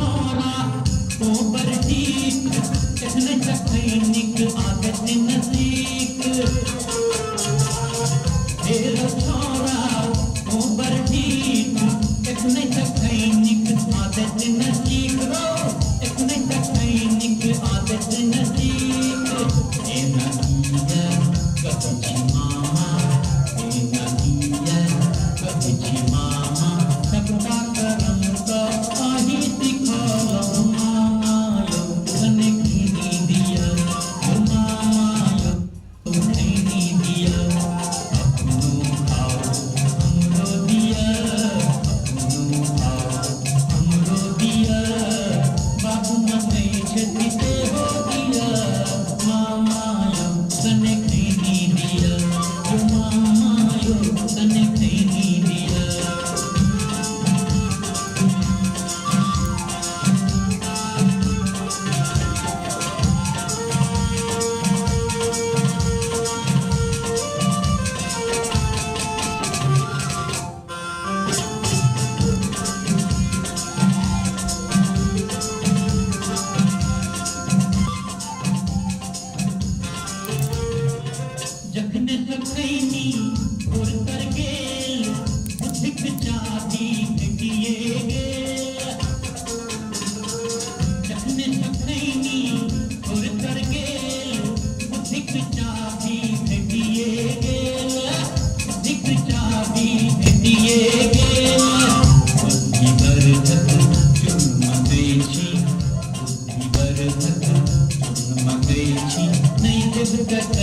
छोरा कोबर ठीक कहने सैनिक आदत नजीक तेरा छोरा कोबर ठीक कहने सैनिक आदत नजीक रो कहने सैनिक आदत नजीक ए नदिया कभी मामा ए नदिया कभी मामा सबका करम का आही दिखाओ मामा यो तने खीनी दिया यो मामा यो खीनी दिया अपनो आओ हमरो दिया अपनो आओ हमरो दिया बाबू मने छतीते हो दिया मामा यो तने खीनी दिया यो मामा यो तने खीनी दिया जखने सखैनी और कर गेल बुद्धिक चाबी भेटिए गेल जखने सखैनी और कर गेल बुद्धिक चाबी भेटिए गेल बुद्धिक चाबी भेटिए गेल बुद्धि वर्धक चुन मगैची बुद्धि वर्धक चुन मगैची नहीं जगत